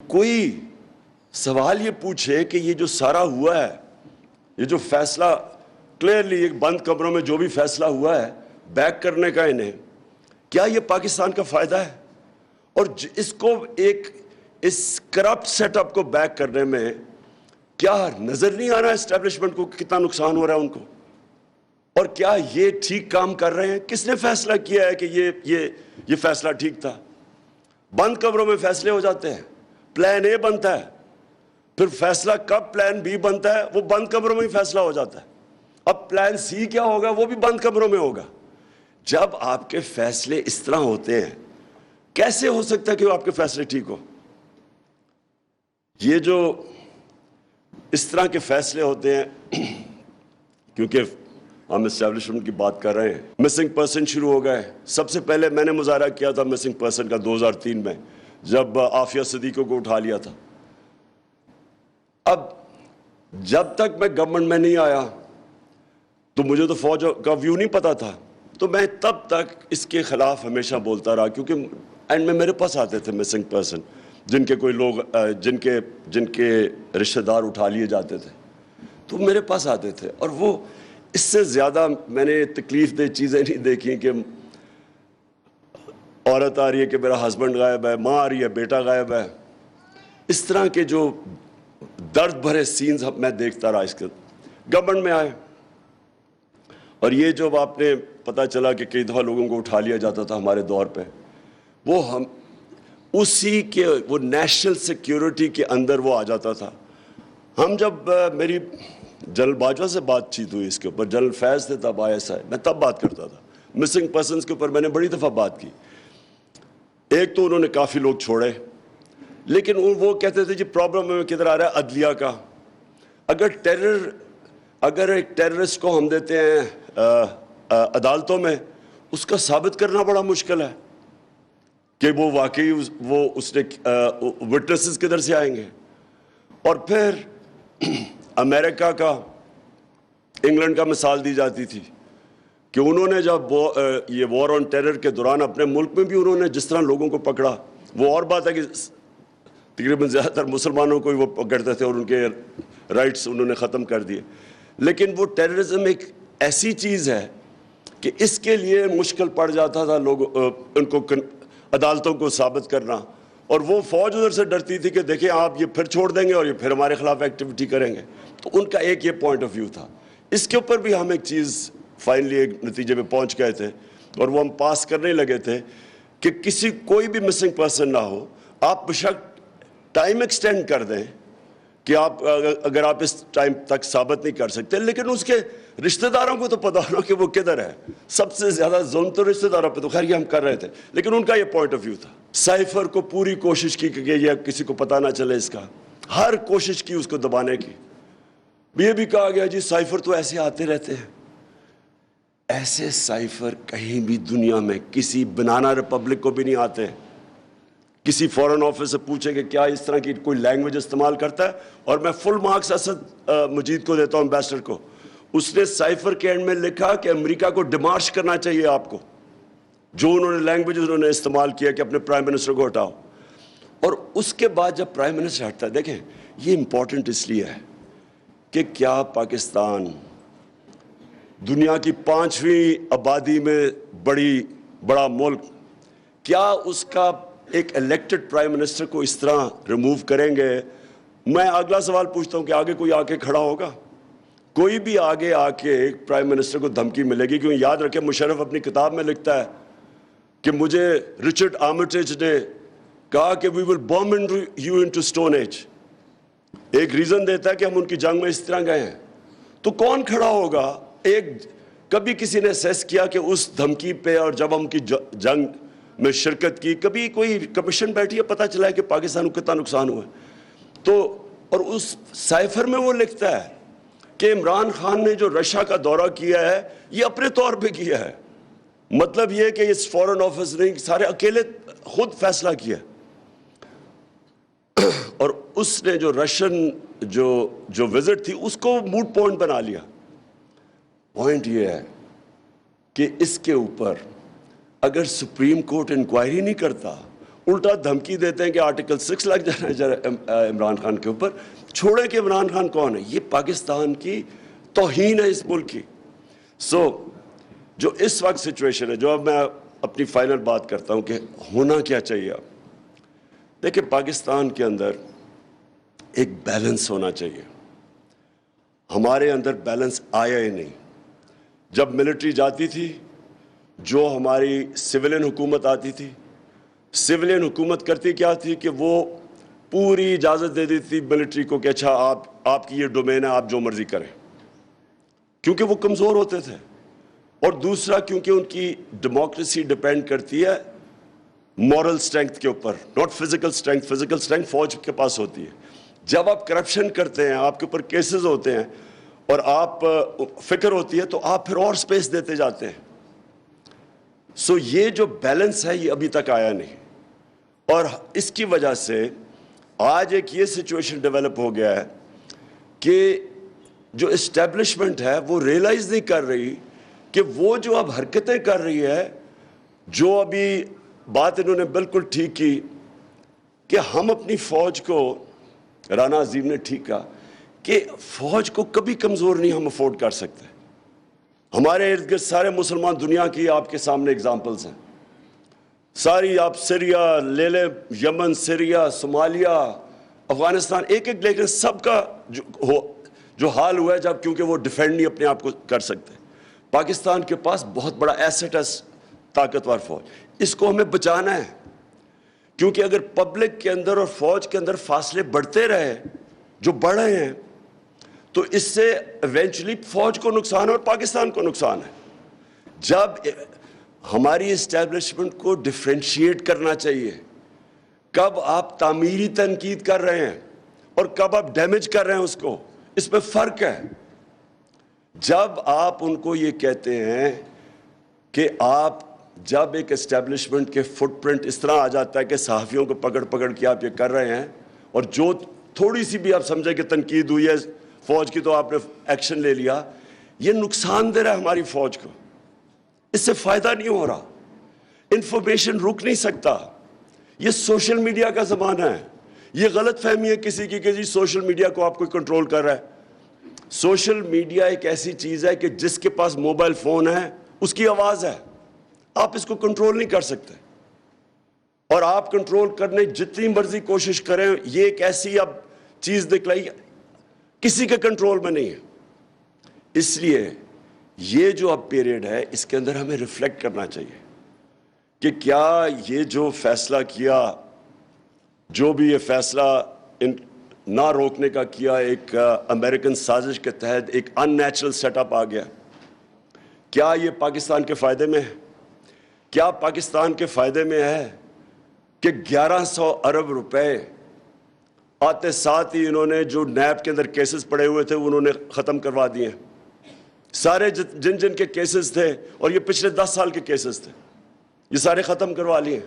کوئی سوال یہ پوچھے کہ یہ جو سارا ہوا ہے، یہ جو فیصلہ کلیئرلی ایک بند کمروں میں جو بھی فیصلہ ہوا ہے بیک کرنے کا انہیں، کیا یہ پاکستان کا فائدہ ہے؟ اور اس کو اس کرپٹ سیٹ اپ کو بیک کرنے میں کیا نظر نہیں آ رہا ہے اسٹیبلشمنٹ کو کتنا نقصان ہو رہا ہے ان کو؟ اور کیا یہ ٹھیک کام کر رہے ہیں؟ کس نے فیصلہ کیا ہے کہ یہ فیصلہ ٹھیک تھا؟ بند کمروں میں فیصلے ہو جاتے ہیں، پلان اے بنتا ہے، پھر فیصلہ کب پلان بی بنتا ہے وہ بند کمروں میں ہی فیصلہ ہو جاتا ہے۔ اب پلان سی کیا ہوگا وہ بھی بند کمروں میں ہوگا۔ جب آپ کے فیصلے اس طرح ہوتے ہیں کیسے ہو سکتا ہے کہ آپ کے فیصلے ٹھیک ہو؟ یہ جو اس طرح کے فیصلے ہوتے ہیں، کیونکہ ہم اسٹیبلشمنٹ کی بات کر رہے ہیں، مسنگ پرسن شروع ہو گئے۔ سب سے پہلے میں نے مظاہرہ کیا تھا مسنگ پرسن کا 2003 میں، جب عافیہ صدیقی کو اٹھا لیا تھا۔ اب جب تک میں گورنمنٹ میں نہیں آیا تو مجھے تو فوج کا ویو نہیں پتا تھا، تو میں تب تک اس کے خلاف ہمیشہ بولتا رہا، کیونکہ اینڈ میں میرے پاس آتے تھے مسنگ پرسن جن کے کوئی لوگ جن کے رشتہ دار اٹھا لیے جاتے تھے، تو میرے پاس آتے تھے۔ اور وہ اس سے زیادہ میں نے تکلیف دہ چیزیں نہیں دیکھی کہ عورت آ رہی ہے کہ میرا ہسبینڈ غائب ہے، ماں آ رہی ہے بیٹا غائب ہے، اس طرح کے جو درد بھرے سینز میں دیکھتا رہا۔ اس کے گورنمنٹ میں آئے اور یہ جو آپ نے پتہ چلا کہ کئی دفعہ لوگوں کو اٹھا لیا جاتا تھا ہمارے دور پہ، وہ ہم اسی کے وہ نیشنل سیکیورٹی کے اندر وہ آ جاتا تھا۔ ہم جب میری جنرل باجوہ سے بات چیت ہوئی اس کے اوپر، جنرل فیض تھے تب ISI، میں تب بات کرتا تھا مسنگ پرسنز کے اوپر، میں نے بڑی دفعہ بات کی۔ ایک تو انہوں نے کافی لوگ چھوڑے، لیکن وہ کہتے تھے جی پرابلم میں کدھر آ رہا ہے؟ عدلیہ کا۔ اگر ایک ٹیررسٹ کو ہم دیتے ہیں عدالتوں میں، اس کا ثابت کرنا بڑا مشکل ہے کہ وہ واقعی اس نے وٹنسز کدھر سے آئیں گے۔ اور پھر امریکہ کا، انگلینڈ کا مثال دی جاتی تھی کہ انہوں نے جب یہ وار آن ٹیرر کے دوران اپنے ملک میں بھی انہوں نے جس طرح لوگوں کو پکڑا، وہ اور بات ہے کہ تقریباً زیادہ تر مسلمانوں کو ہی وہ پکڑتے تھے اور ان کے رائٹس انہوں نے ختم کر دیے، لیکن وہ ٹیررزم ایک ایسی چیز ہے کہ اس کے لیے مشکل پڑ جاتا تھا ان کو عدالتوں کو ثابت کرنا۔ اور وہ فوج ادھر سے ڈرتی تھی کہ دیکھیں آپ یہ پھر چھوڑ دیں گے اور یہ پھر ہمارے خلاف ایکٹیویٹی کریں گے، تو ان کا ایک یہ پوائنٹ آف ویو تھا۔ اس کے اوپر بھی ہم ایک چیز فائنلی ایک نتیجے پہ پہنچ گئے تھے اور وہ ہم پاس کرنے لگے تھے کہ کوئی بھی مسنگ پرسن نہ ہو، آپ بشک ٹائم ایکسٹینڈ کر دیں کہ اگر آپ اس ٹائم تک ثابت نہیں کر سکتے، لیکن اس کے رشتہ داروں کو تو پتا ہونا کہ وہ کدھر ہے۔ سب سے زیادہ ظلم تو رشتہ داروں پہ، تو خیر یہ ہم کر رہے تھے، لیکن ان کا یہ پوائنٹ آف ویو تھا۔ سائفر کو پوری کوشش کی کہ یہ کسی کو پتہ نہ چلے، اس کا ہر کوشش کی اس کو دبانے کی۔ یہ بھی کہا گیا جی سائفر تو ایسے آتے رہتے ہیں۔ ایسے سائفر کہیں بھی دنیا میں کسی بنانا ریپبلک کو بھی نہیں آتے۔ کسی فورن آفس سے پوچھیں کہ کیا اس طرح کی کوئی لینگویج استعمال کرتا ہے، اور میں فل مارکس اسد مجید کو دیتا ہوں، امبیسڈر کو۔ اس نے سائفر کے اینڈ میں لکھا کہ امریکہ کو ڈیمارش کرنا چاہیے آپ کو، جو انہوں نے لینگویج انہوں نے استعمال کیا کہ اپنے پرائم منسٹر کو ہٹاؤ۔ اور اس کے بعد جب پرائم منسٹر ہٹتا ہے، دیکھیں یہ امپورٹنٹ اس لیے ہے کہ کیا پاکستان دنیا کی 5ویں آبادی میں بڑا ملک، کیا اس کا ایک الیکٹڈ پرائم منسٹر کو اس طرح ریموو کریں گے؟ میں اگلا سوال پوچھتا ہوں کہ آگے کوئی آ کے کھڑا ہوگا؟ کوئی بھی آگے آ کے پرائم منسٹر کو دھمکی ملے گی؟ کیونکہ یاد رکھیں مشرف اپنی کتاب میں لکھتا ہے کہ مجھے رچرڈ آرمیٹیج نے کہا کہ we will bomb you into stone age. ایک ریزن دیتا ہے کہ ہم ان کی جنگ میں اس طرح گئے ہیں، تو کون کھڑا ہوگا؟ کبھی کسی نے سیس کیا کہ اس دھمکی پہ، اور جب ہم کی جنگ میں شرکت کی، کبھی کوئی کمیشن بیٹھی ہے پتہ چلا ہے کہ پاکستان کو کتنا نقصان ہوا ہے؟ تو اور اس سائفر میں وہ لکھتا ہے کہ عمران خان نے جو رشیا کا دورہ کیا ہے یہ اپنے طور پہ کیا ہے، مطلب یہ کہ اس فورن آفس نے سارے اکیلے خود فیصلہ کیا، اور اس نے جو رشین جو وزٹ تھی اس کو موڈ پوائنٹ بنا لیا۔ پوائنٹ یہ ہے کہ اس کے اوپر اگر سپریم کورٹ انکوائری نہیں کرتا، الٹا دھمکی دیتے ہیں کہ آرٹیکل 6 لگ جانا ہے عمران خان کے اوپر. چھوڑیں کہ عمران خان کون ہے. یہ پاکستان کی توہین ہے اس ملک کی. جو اس وقت سچویشن ہے, جو اب میں اپنی فائنل بات کرتا ہوں کہ ہونا کیا چاہیے. دیکھیں, پاکستان کے اندر ایک بیلنس ہونا چاہیے. ہمارے اندر بیلنس آیا ہی نہیں. جب ملٹری جاتی تھی, جو ہماری سویلین حکومت آتی تھی, سویلین حکومت کرتی کیا تھی کہ وہ پوری اجازت دے دیتی تھی ملٹری کو کہ اچھا آپ کی یہ ڈومین ہے, آپ جو مرضی کریں, کیونکہ وہ کمزور ہوتے تھے. اور دوسرا کیونکہ ان کی ڈیموکریسی ڈیپینڈ کرتی ہے مورل سٹرینگتھ کے اوپر, ناٹ فزیکل سٹرینگتھ. فزیکل سٹرینگتھ فوج کے پاس ہوتی ہے. جب آپ کرپشن کرتے ہیں, آپ کے اوپر کیسز ہوتے ہیں اور آپ فکر ہوتی ہے, تو آپ پھر اور سپیس دیتے جاتے ہیں. یہ جو بیلنس ہے یہ ابھی تک آیا نہیں, اور اس کی وجہ سے آج ایک یہ سچویشن ڈیولپ ہو گیا ہے کہ جو اسٹیبلشمنٹ ہے وہ ریئلائز نہیں کر رہی کہ وہ جو اب حرکتیں کر رہی ہے, جو ابھی بات انہوں نے بالکل ٹھیک کی کہ ہم اپنی فوج کو, رانا عظیم نے ٹھیک کہا کہ فوج کو کبھی کمزور نہیں ہم افورڈ کر سکتے. ہمارے ارد گرد سارے مسلمان دنیا کی آپ کے سامنے اگزامپلز ہیں. ساری آپ سیریا لے لیں, یمن, سیریا, صومالیہ, افغانستان, ایک ایک لیکن سب کا جو حال ہوا ہے جب, کیونکہ وہ ڈیفینڈ نہیں اپنے آپ کو کر سکتے. پاکستان کے پاس بہت بڑا ایسٹ ہے, طاقتور فوج. اس کو ہمیں بچانا ہے, کیونکہ اگر پبلک کے اندر اور فوج کے اندر فاصلے بڑھتے رہے جو بڑھ رہے ہیں, تو اس سے ایونچولی فوج کو نقصان ہے اور پاکستان کو نقصان ہے. جب ہماری اسٹیبلشمنٹ کو ڈیفرینشیٹ کرنا چاہیے, کب آپ تعمیری تنقید کر رہے ہیں اور کب آپ ڈیمیج کر رہے ہیں اس کو, اس میں فرق ہے. جب آپ ان کو یہ کہتے ہیں کہ آپ جب ایک اسٹیبلشمنٹ کے فٹ پرنٹ اس طرح آ جاتا ہے کہ صحافیوں کو پکڑ کے آپ یہ کر رہے ہیں, اور جو تھوڑی سی بھی آپ سمجھیں کہ تنقید ہوئی ہے فوج کی تو آپ نے ایکشن لے لیا, یہ نقصان دہ رہا ہے ہماری فوج کو. اس سے فائدہ نہیں ہو رہا. انفارمیشن رک نہیں سکتا. یہ سوشل میڈیا کا زمانہ ہے. یہ غلط فہمی ہے کسی کی کہ جی سوشل میڈیا کو آپ کو کنٹرول کر رہا ہے. سوشل میڈیا ایک ایسی چیز ہے کہ جس کے پاس موبائل فون ہے اس کی آواز ہے, آپ اس کو کنٹرول نہیں کر سکتے. اور آپ کنٹرول کرنے جتنی مرضی کوشش کریں, یہ ایک ایسی اب چیز دکھلائی کسی کے کنٹرول میں نہیں ہے. اس لیے یہ جو اب پیریڈ ہے اس کے اندر ہمیں ریفلیکٹ کرنا چاہیے کہ کیا یہ جو فیصلہ کیا, جو بھی یہ فیصلہ نہ روکنے کا کیا, ایک امریکن سازش کے تحت ایک ان نیچرل سیٹ اپ آ گیا, کیا یہ پاکستان کے فائدے میں ہے؟ کیا پاکستان کے فائدے میں ہے کہ 1100 ارب روپے آتے ساتھ ہی انہوں نے جو نیب کے اندر کیسز پڑے ہوئے تھے انہوں نے ختم کروا دیے. سارے جن کے کیسز تھے, اور یہ پچھلے 10 سال کے کیسز تھے, یہ سارے ختم کروا لیے.